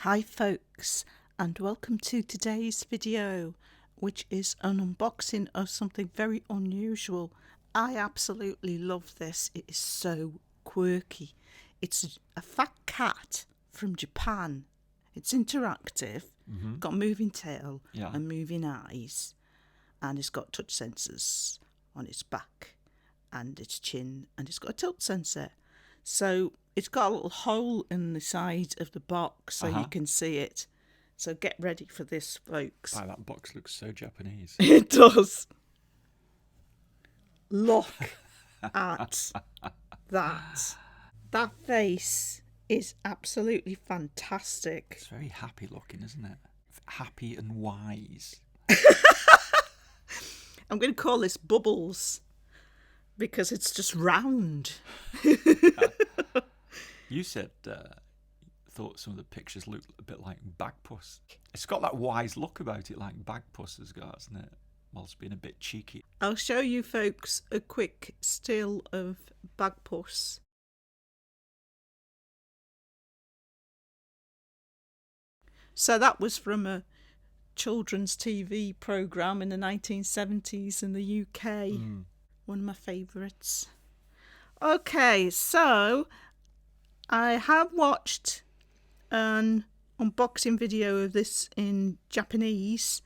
Hi folks, and welcome to today's video, which is an unboxing of something very unusual. I absolutely love this. It is so quirky. It's a fat cat from Japan. It's interactive, got a moving tail and moving eyes, and it's got touch sensors on its back and its chin, and it's got a tilt sensor. So it's got a little hole in the side of the box so you can see it. So get ready for this, folks. Wow, that box looks so Japanese. It does. Look at that. That face is absolutely fantastic. It's very happy looking, isn't it? Happy and wise. I'm going to call this Bubbles because it's just round. You said thought some of the pictures looked a bit like Bagpuss. It's got that wise look about it, like Bagpuss has got, hasn't it? Whilst being a bit cheeky. I'll show you folks a quick still of Bagpuss. So that was from a children's TV programme in the 1970s in the UK. One of my favourites. Okay, so I have watched an unboxing video of this in Japanese,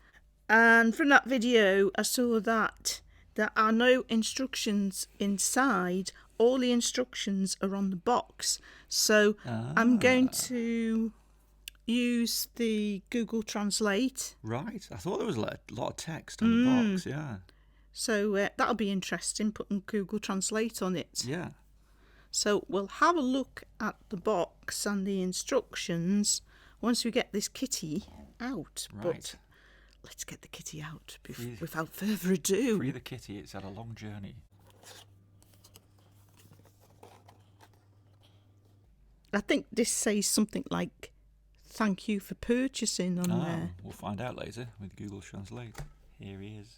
and from that video I saw that there are no instructions inside. All the instructions are on the box, so I'm going to use the Google Translate. Right, I thought there was a lot of text on the box, yeah. So that'll be interesting, putting Google Translate on it. Yeah. So we'll have a look at the box and the instructions once we get this kitty out. Right. But let's get the kitty out without further ado. Free the kitty, it's had a long journey. I think this says something like, "Thank you for purchasing" on there. We'll find out later with Google Translate. Here he is.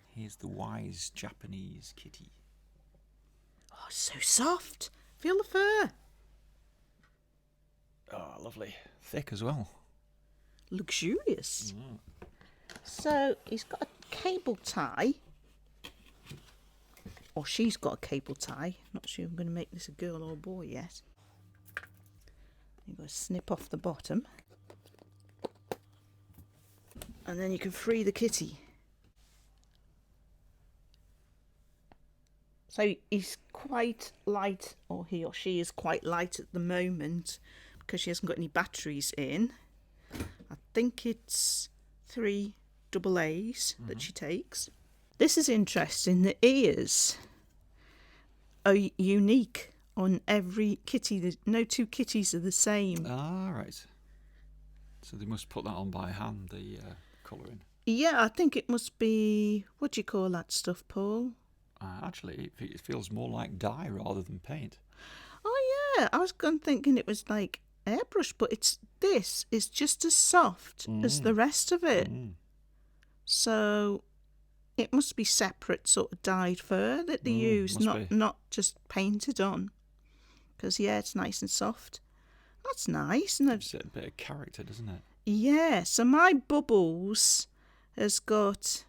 Here's the wise Japanese kitty. Oh, so soft. Feel the fur. Oh, lovely. Thick as well. Luxurious. So he's got a cable tie. Or she's got a cable tie. Not sure I'm going to make this a girl or boy yet. You've got to snip off the bottom. And then you can free the kitty. So he's quite light, or he or she is quite light at the moment because she hasn't got any batteries in. I think it's 3 AA's that she takes. This is interesting. The ears are unique on every kitty. No two kitties are the same. Ah, right. So they must put that on by hand, the colouring. Yeah, I think it must be, what do you call that stuff, Paul? Actually, it feels more like dye rather than paint. Oh yeah, I was thinking it was like airbrush, but this is just as soft as the rest of it. So it must be separate sort of dyed fur that they use, not just painted on. Because yeah, it's nice and soft. That's nice. And Gives it a bit of character, doesn't it? yeah, so my Bubbles has got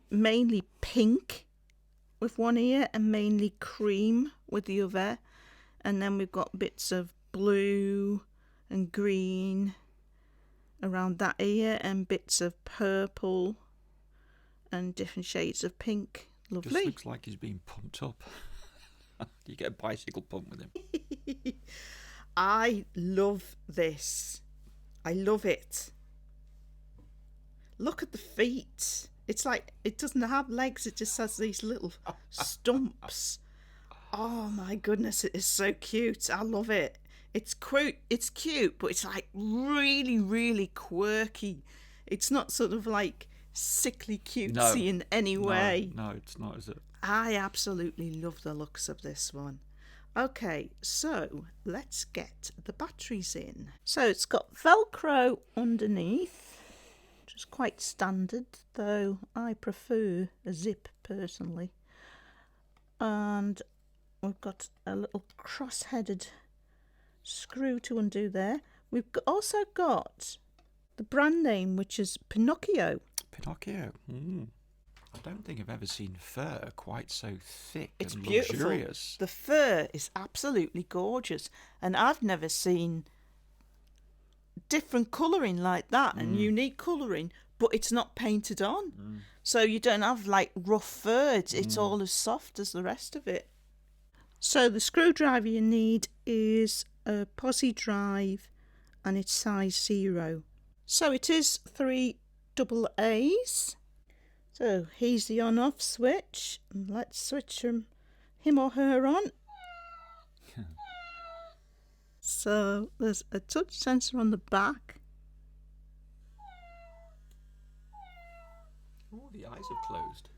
mainly pink with one ear and mainly cream with the other, and then we've got bits of blue and green around that ear and bits of purple and different shades of pink. Lovely. Just looks like he's being pumped up. You get a bicycle pump with him. I love this. I love it. Look at the feet. It's like it doesn't have legs, it just has these little stumps. Oh my goodness, it is so cute. I love it. It's cute, but it's like really, really quirky. It's not sort of like sickly cutesy in any way. No, it's not, is it? I absolutely love the looks of this one. Okay, so let's get the batteries in. So it's got Velcro underneath. Which is quite standard, though I prefer a zip personally. And we've got a little cross-headed screw to undo there. We've also got the brand name, which is Pinocchio. Pinocchio. I don't think I've ever seen fur quite so thick It's and beautiful. luxurious. The fur is absolutely gorgeous, and I've never seen different colouring like that and unique colouring, but it's not painted on. So you don't have like rough fur. It's all as soft as the rest of it. So the screwdriver you need is a posi drive, and it's size 0. So it is 3 double A's. So here's the on-off switch. And let's switch him or her on. So there's a touch sensor on the back. Oh, the eyes have closed.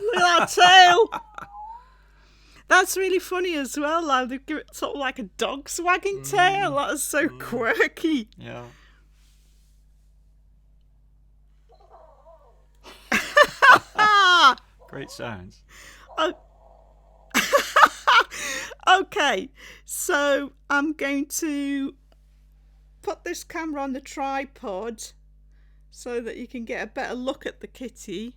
Look at that tail! That's really funny as well. Like they give it sort of like a dog's wagging tail. That is so quirky. Yeah. Great sounds. Okay, so I'm going to put this camera on the tripod so that you can get a better look at the kitty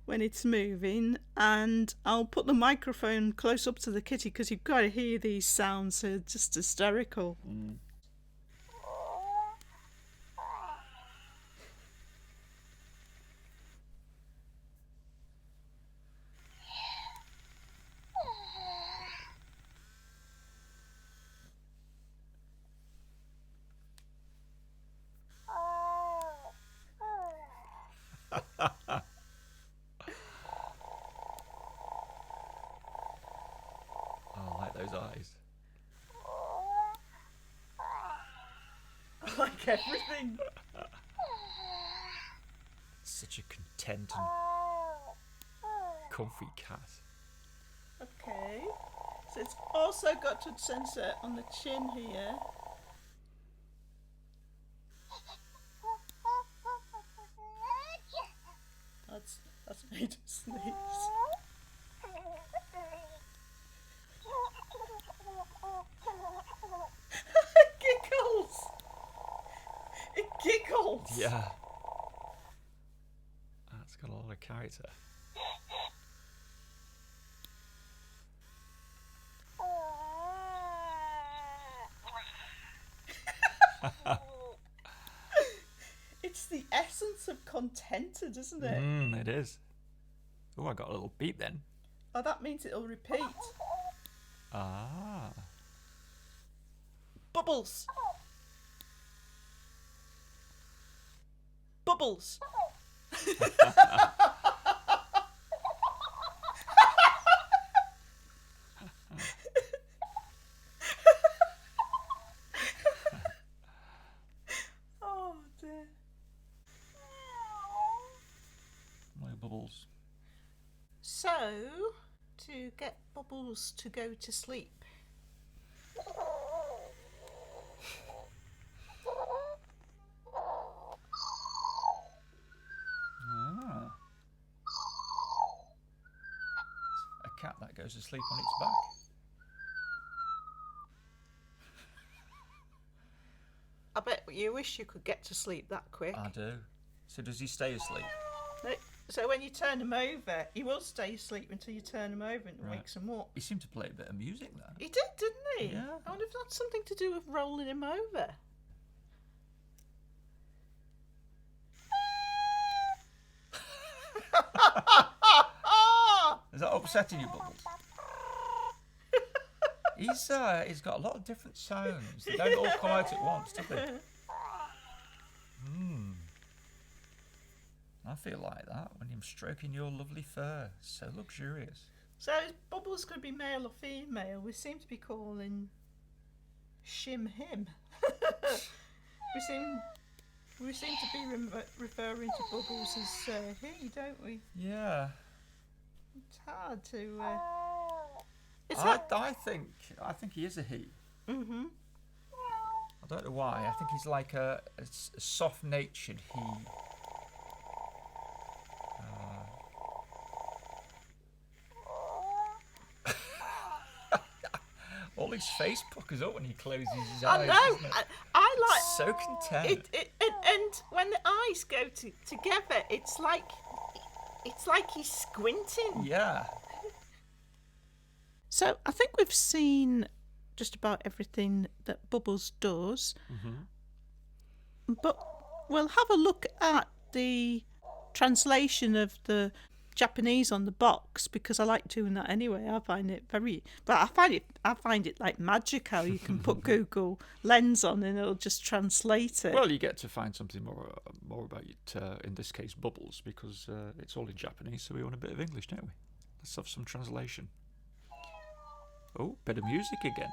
when it's moving, and I'll put the microphone close up to the kitty because you've got to hear these sounds. They're just hysterical. Oh, I like those eyes. I like everything. Such a content and comfy cat. Okay, so it's also got touch sensor on the chin here. That's made a sneeze. It giggles. It giggles. Yeah. That's got a lot of character. It's the essence of contented, isn't it? It is. Oh, I got a little beep then. Oh, that means it'll repeat. Ah. Bubbles. Bubbles. Oh dear. No bubbles. So, to get Bubbles to go to sleep, Ah. A cat that goes to sleep on its back. I bet you wish you could get to sleep that quick. I do. So does he stay asleep? So when you turn him over, he will stay asleep until you turn him over and Right. wakes him up. He seemed to play a bit of music there. He did, didn't he? Yeah. I wonder if that's something to do with rolling him over. Is that upsetting you, Bubbles? He's got a lot of different sounds. They don't all come out at once, do they? I feel like that when I'm stroking your lovely fur. So luxurious. So Bubbles could be male or female. We seem to be calling Shim him. we seem to be referring to Bubbles as he, don't we? Yeah. It's hard to. I think he is a he. Mhm. I don't know why. I think he's like a soft-natured he. All his face puckers up when he closes his I eyes. know. Isn't it? I like So content. and when the eyes go together, it's like he's squinting. Yeah. So I think we've seen just about everything that Bubbles does, but we'll have a look at the translation of the Japanese on the box, because I like doing that anyway. I find it I find it like magic how you can put Google Lens on and it'll just translate it. Well, you get to find something more about it, in this case, Bubbles, because it's all in Japanese, so we want a bit of English, don't we? Let's have some translation. Oh, bit of music again.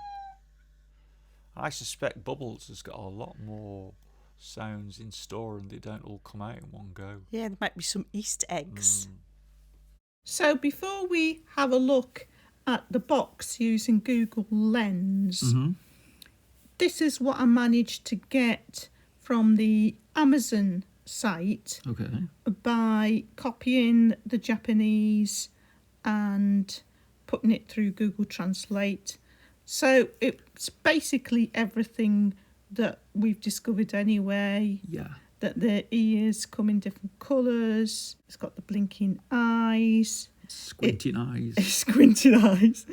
I suspect Bubbles has got a lot more sounds in store and they don't all come out in one go. Yeah, there might be some Easter eggs. So before we have a look at the box using Google Lens, this is what I managed to get from the Amazon site by copying the Japanese and putting it through Google Translate. So it's basically everything that we've discovered anyway. Yeah. That the ears come in different colours. It's got the blinking eyes. Squinting eyes. Squinting eyes.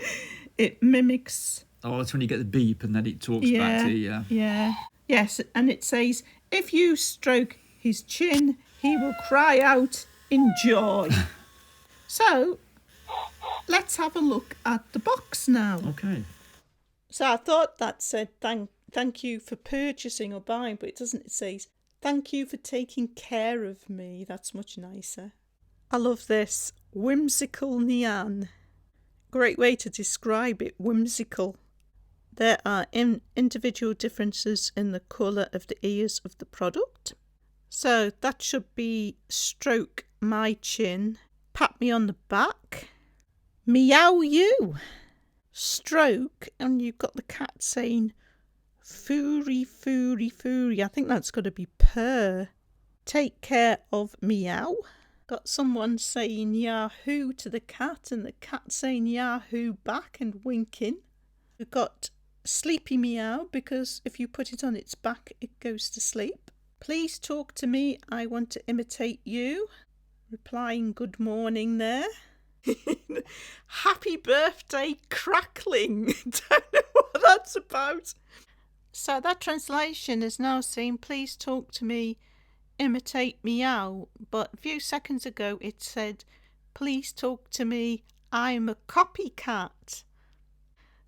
It mimics... Oh, that's when you get the beep and then it talks back to you. Yeah. Yes, and it says, if you stroke his chin, he will cry out in joy. So, let's have a look at the box now. Okay. So I thought that said thank you for purchasing or buying, but it doesn't. It says, thank you for taking care of me. That's much nicer. I love this. Whimsical Nyan. Great way to describe it, whimsical. There are individual differences in the colour of the ears of the product. So that should be stroke my chin, pat me on the back, meow you, stroke, and you've got the cat saying foory, foory, foory. I think that's got to be purr. Take care of meow. Got someone saying yahoo to the cat and the cat saying yahoo back and winking. We've got sleepy meow, because if you put it on its back it goes to sleep. Please talk to me, I want to imitate you. Replying good morning there. Happy birthday crackling. Don't know what that's about. So that translation is now saying please talk to me, imitate meow, but a few seconds ago it said please talk to me, I'm a copycat.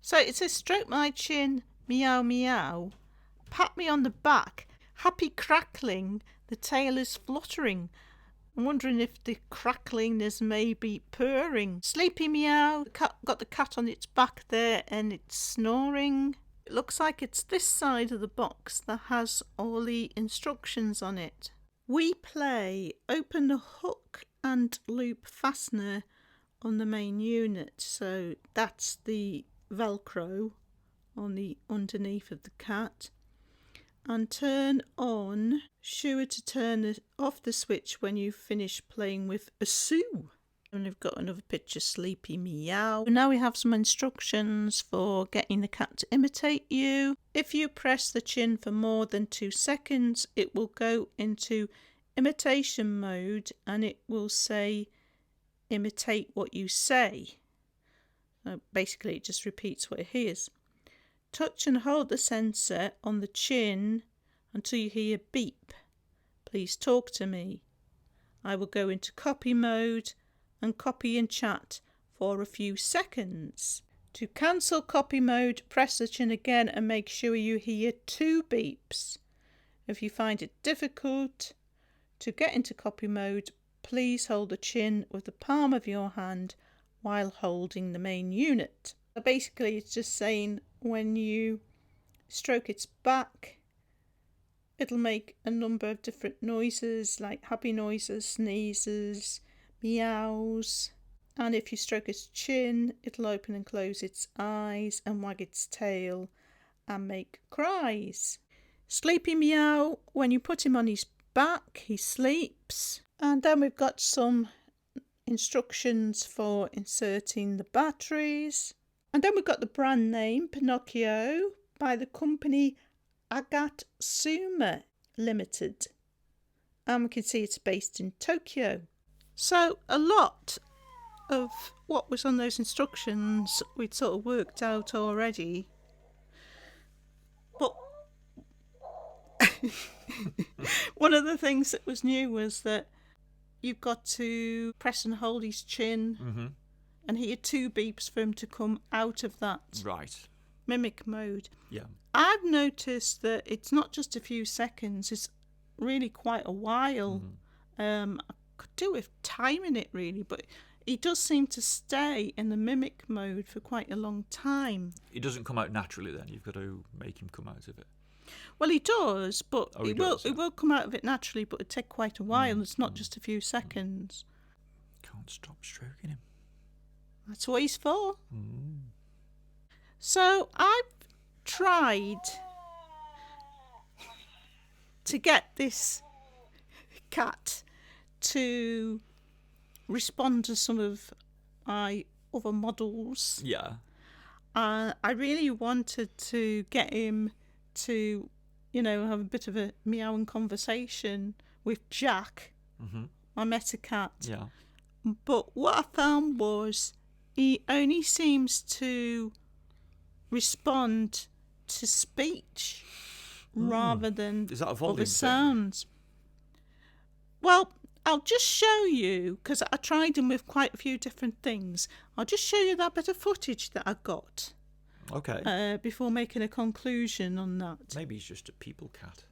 So it says stroke my chin, meow meow, pat me on the back, happy crackling, the tail is fluttering. I'm wondering if the crackling is maybe purring. Sleepy meow, got the cat on its back there and it's snoring. It looks like it's this side of the box that has all the instructions on it. We play, open the hook and loop fastener on the main unit. So that's the Velcro on the underneath of the cat. And turn on, sure to turn off the switch when you finish playing with a Sue. And we've got another picture, sleepy meow. Now we have some instructions for getting the cat to imitate you. If you press the chin for more than 2 seconds, it will go into imitation mode and it will say imitate what you say. Basically it just repeats what it hears. Touch and hold the sensor on the chin until you hear beep. Please talk to me. I will go into copy mode and copy and chat for a few seconds. To cancel copy mode, press the chin again and make sure you hear 2 beeps. If you find it difficult to get into copy mode, please hold the chin with the palm of your hand while holding the main unit. So basically it's just saying when you stroke its back, it'll make a number of different noises like happy noises, sneezes, meows. And if you stroke its chin, it'll open and close its eyes and wag its tail and make cries. Sleepy meow, when you put him on his back, he sleeps. And then we've got some instructions for inserting the batteries. And then we've got the brand name Pinocchio by the company AGATSUMA Limited. And we can see it's based in Tokyo. So a lot of what was on those instructions we'd sort of worked out already. But one of the things that was new was that you've got to press and hold his chin, and he had 2 beeps for him to come out of that mimic mode. Yeah. I've noticed that it's not just a few seconds, it's really quite a while. I could do with timing it really, but he does seem to stay in the mimic mode for quite a long time. He doesn't come out naturally then, you've got to make him come out of it. Well, he does, but he will come out of it naturally, but it'll take quite a while. It's not just a few seconds. Can't stop stroking him. That's what he's for. So I've tried to get this cat to respond to some of my other models. Yeah. I really wanted to get him to, have a bit of a meowing conversation with Jack, my meta cat. Yeah. But what I found was he only seems to respond to speech rather than Is that a volume other sounds. Well, I'll just show you, because I tried him with quite a few different things. I'll just show you that bit of footage that I got. Okay. Before making a conclusion on that. Maybe he's just a people cat.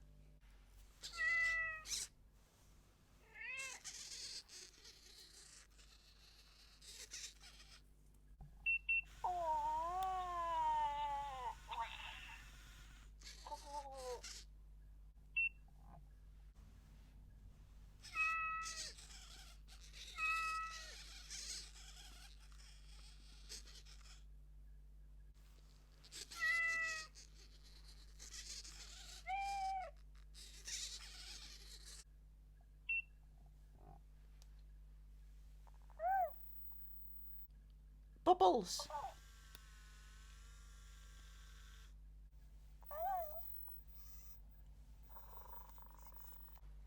Bubbles.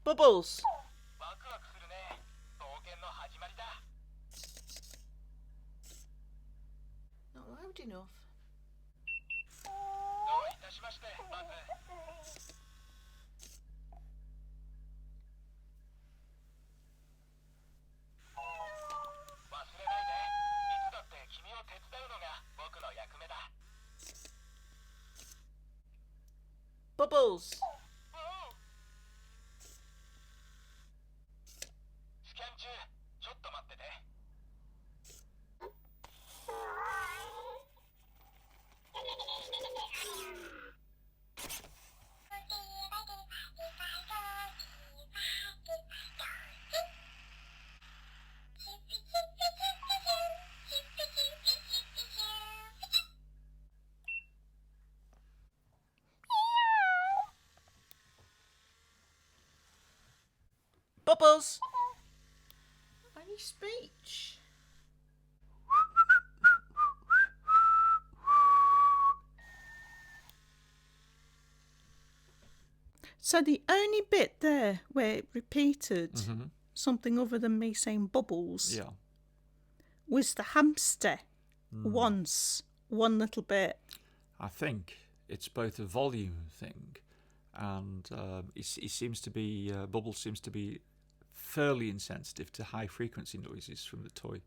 Bubbles. Not loud enough. Bubbles. Bubbles. Any speech? So the only bit there where it repeated something other than me saying bubbles was the hamster once, one little bit. I think it's both a volume thing and it seems to be, Bubbles seems to be fairly insensitive to high frequency noises from the toy.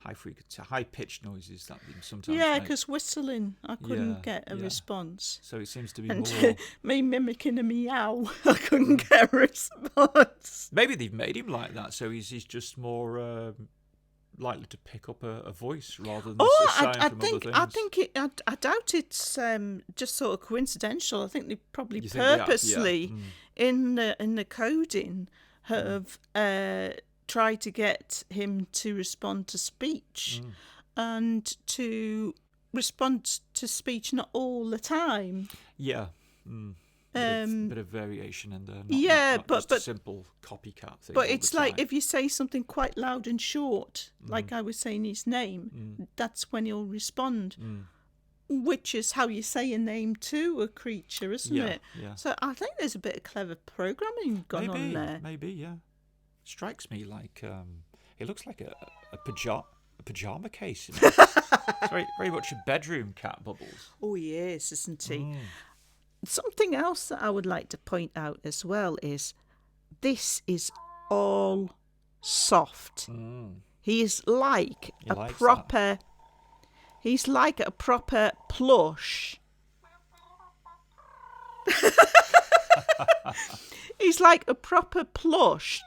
High pitched noises that they sometimes Yeah, make. because whistling, I couldn't get a response. So it seems to be And more... me mimicking a meow, I couldn't get a response. Maybe they've made him like that, so he's just more likely to pick up a voice rather than a sound from other things. I doubt it's just sort of coincidental. I think they probably You think they have? purposely in the coding have tried to get him to respond to speech and to respond to speech not all the time. Yeah. Bit of variation in there. Not but just a simple copycat thing. But it's like if you say something quite loud and short, like I was saying his name, that's when he'll respond. Which is how you say a name to a creature, isn't it? Yeah. So I think there's a bit of clever programming going on there. Maybe, yeah. Strikes me like it looks like a pajama case. You know? It's very much a bedroom cat, Bubbles. Oh yes, isn't he? Something else that I would like to point out as well is this is all soft. He is like He's like a proper plush. He's like a proper plush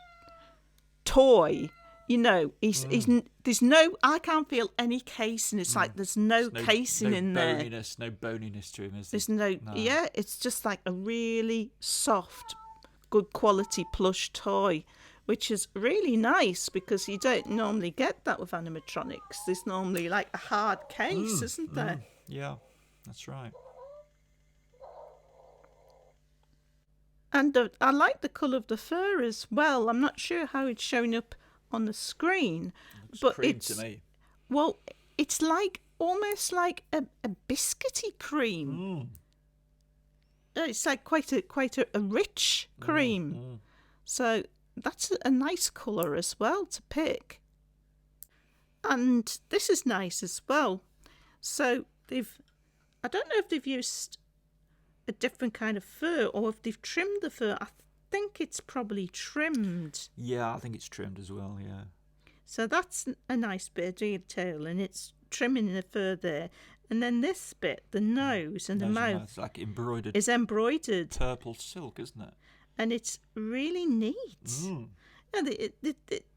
toy. You know, there's no, I can't feel any casing. It's like there's no casing in there. No boniness to him, is there? There's no, it's just like a really soft, good quality plush toy, which is really nice because you don't normally get that with animatronics. There's normally like a hard case, isn't there? Yeah, that's right. And I like the colour of the fur as well. I'm not sure how it's showing up on the screen, but it's to me. Well, it's like almost like a biscuity cream. It's like quite a rich cream. So that's a nice colour as well to pick. And this is nice as well. So I don't know if they've used a different kind of fur or if they've trimmed the fur. I think it's probably trimmed. Yeah, I think it's trimmed as well, yeah. So that's a nice bit of detail, and it's trimming the fur there. And then this bit, the nose and the mouth, it's like embroidered. Is embroidered. Purple silk, isn't it? And it's really neat. And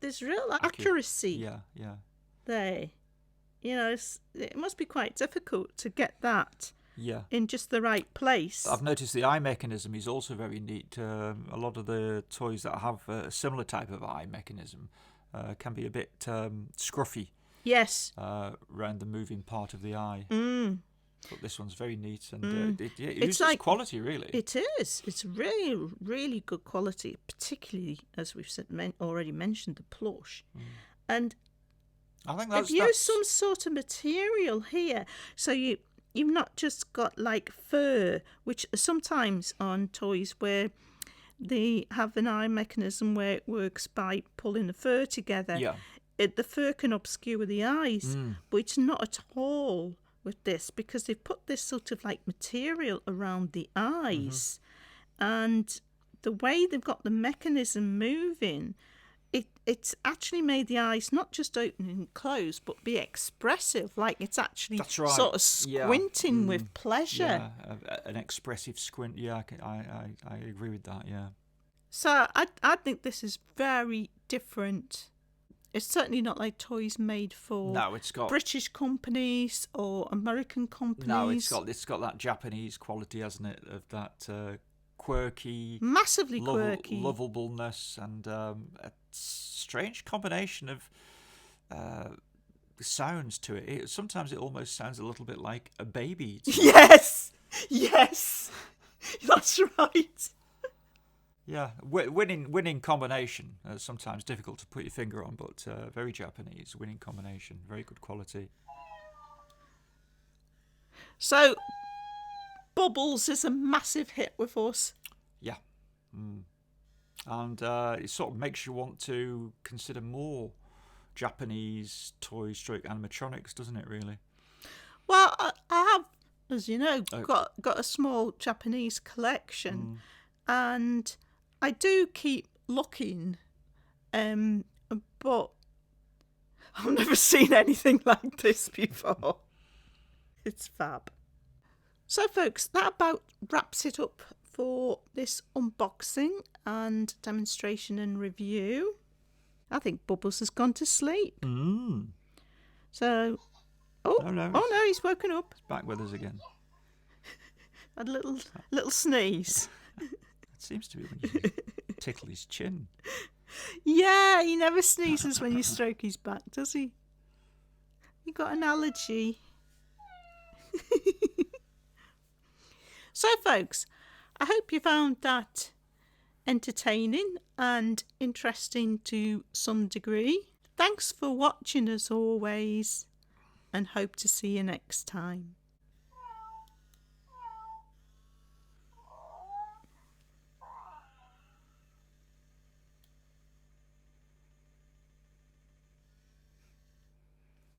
there's real accuracy. Yeah. There. You know, it must be quite difficult to get that. Yeah. In just the right place. I've noticed the eye mechanism is also very neat. A lot of the toys that have a similar type of eye mechanism can be a bit scruffy. Yes. Around the moving part of the eye. But this one's very neat and it uses like, quality, really. It is. It's really, really good quality, particularly, as we've already mentioned, the plush. And I think they've used some sort of material here. So you've not just got like fur, which sometimes on toys where they have an eye mechanism where it works by pulling the fur together. Yeah. The fur can obscure the eyes, but it's not at all with this because they've put this sort of like material around the eyes. And the way they've got the mechanism moving, it's actually made the eyes not just open and close, but be expressive, like it's actually sort of squinting with pleasure. Yeah, an expressive squint. Yeah, I agree with that. Yeah. So I think this is very different. It's certainly not like toys made for British companies or American companies. No, it's got that Japanese quality, hasn't it? Of that quirky, massively quirky lovableness and a strange combination of sounds to it. Sometimes it almost sounds a little bit like a baby. Yes, that's right. Yeah, winning combination. Sometimes difficult to put your finger on, but very Japanese. Winning combination, very good quality. So, Bubbles is a massive hit with us. Yeah. And it sort of makes you want to consider more Japanese toy stroke animatronics, doesn't it, really? Well, I have, as you know, got a small Japanese collection. And I do keep looking, but I've never seen anything like this before. It's fab. So, folks, that about wraps it up for this unboxing and demonstration and review. I think Bubbles has gone to sleep. So, no, he's woken up. He's back with us again. A little sneeze. It seems to be when you tickle his chin. Yeah, he never sneezes when you stroke his back, does he? You got an allergy. So, folks, I hope you found that entertaining and interesting to some degree. Thanks for watching as always, and hope to see you next time.